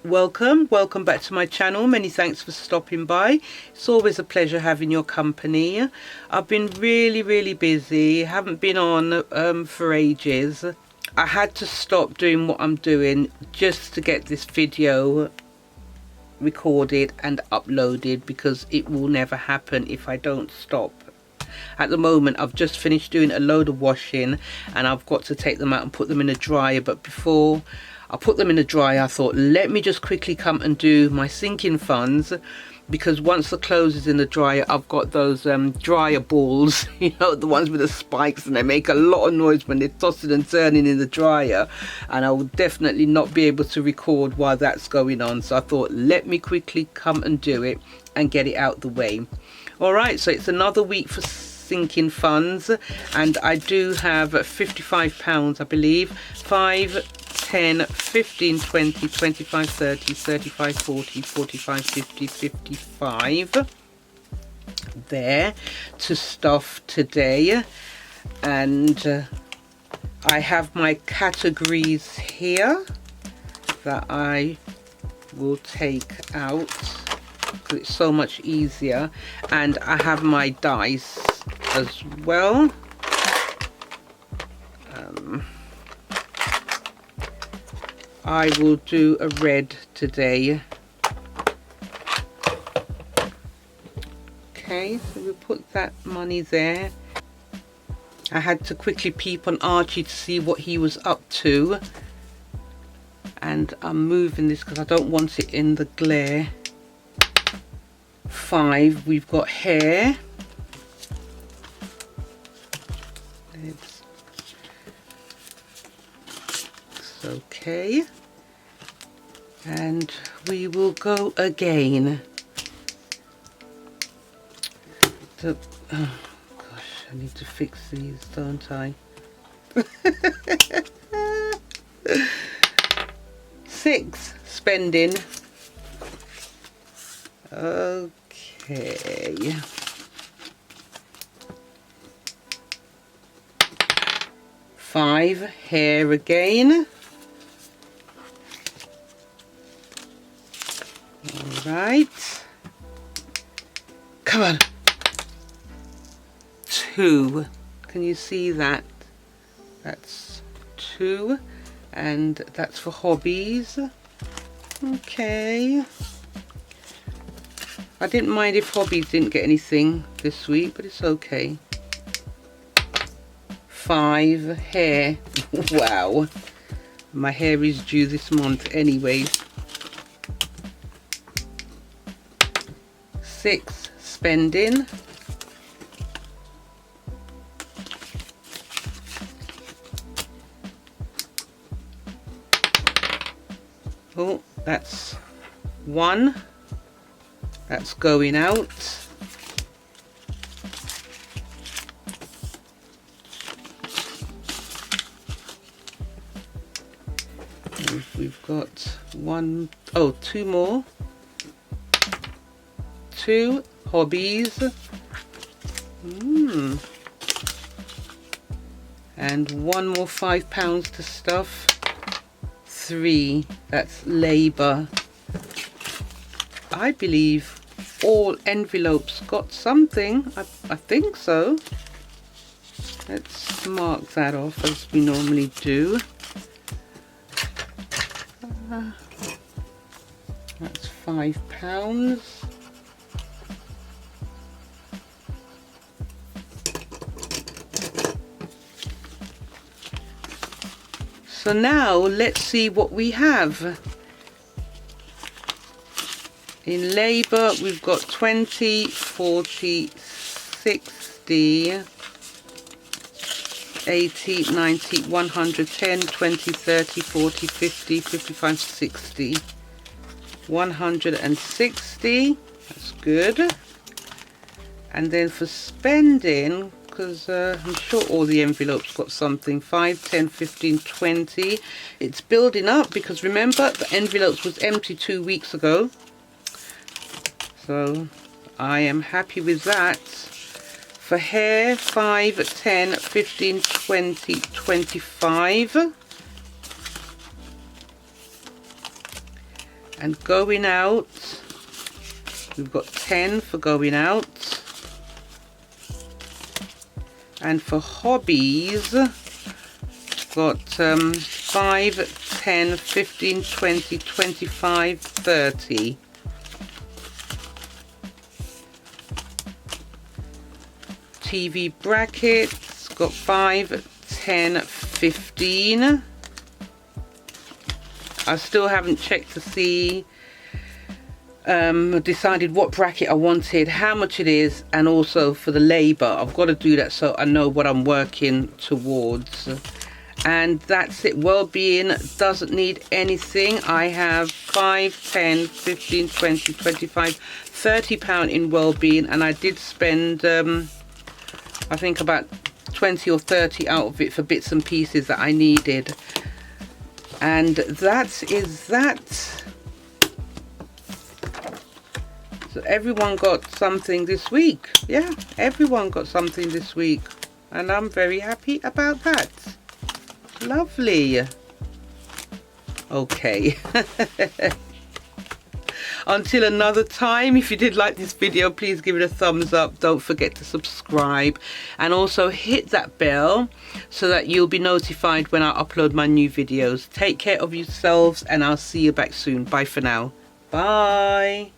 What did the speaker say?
welcome back to my channel. Many thanks for stopping by. It's always a pleasure having your company. I've been really busy, haven't been on for ages. I had to stop doing what I'm doing just to get this video recorded and uploaded, because it will never happen if I don't stop. At the moment I've just finished doing a load of washing and I've got to take them out and put them in a dryer, but before I put them in a dryer I thought, let me just quickly come and do my sinking funds, because once the clothes is in the dryer, I've got those dryer balls, you know, the ones with the spikes, and they make a lot of noise when they're tossing and turning in the dryer, and I will definitely not be able to record while that's going on. So I thought, let me quickly come and do it and get it out the way. Alright, so it's another week for sinking funds, and I do have £55, I believe. 5, 10, 15, 20, 25, 30, 35, 40, 45, 50, 55 there to stuff today. And I have my categories here that I will take out because it's so much easier, and I have my dice as well. I will do a red today. Okay, so we'll put that money there. I had to quickly peep on Archie to see what he was up to, and I'm moving this because I don't want it in the glare. 5, we've got hair. It's okay, and we will go again. Oh gosh, I need to fix these, don't I? 6, spending. Okay. 5, hair again. All right. Come on. 2. Can you see that? That's 2, and that's for hobbies. Okay. I didn't mind if hobbies didn't get anything this week, but it's okay. 5, hair. Wow. My hair is due this month anyway. 6, spending. Oh, that's 1. That's going out. And we've got 2 more. 2, hobbies. And 1 more £5 to stuff. 3, that's labour. I believe all envelopes got something. I think so. Let's mark that off as we normally do. That's £5. So now let's see what we have. In labour we've got 20, 40, 60, 80, 90, 100, 10, 20, 30, 40, 50, 55, 60. 160, that's good. And then for spending, because I'm sure all the envelopes got something, 5, 10, 15, 20. It's building up because remember the envelopes was empty 2 weeks ago. So I am happy with that. For hair, 5, 10, 15, 20, 25. And going out, we've got 10 for going out. And for hobbies, got 5, 10, 15, 20, 25, 30. TV brackets, got 5, 10, 15. I still haven't checked to see, decided what bracket I wanted, how much it is, and also for the labour. I've got to do that so I know what I'm working towards. And that's it. Well-being doesn't need anything. I have 5, 10, 15, 20, 25, 30 pound in well-being, and I did spend I think about 20 or 30 out of it for bits and pieces that I needed. And that is that. So everyone got something this week. Yeah, everyone got something this week, and I'm very happy about that. Lovely. Okay. Until another time, if you did like this video, please give it a thumbs up. Don't forget to subscribe, and also hit that bell so that you'll be notified when I upload my new videos. Take care of yourselves, and I'll see you back soon. Bye for now. Bye.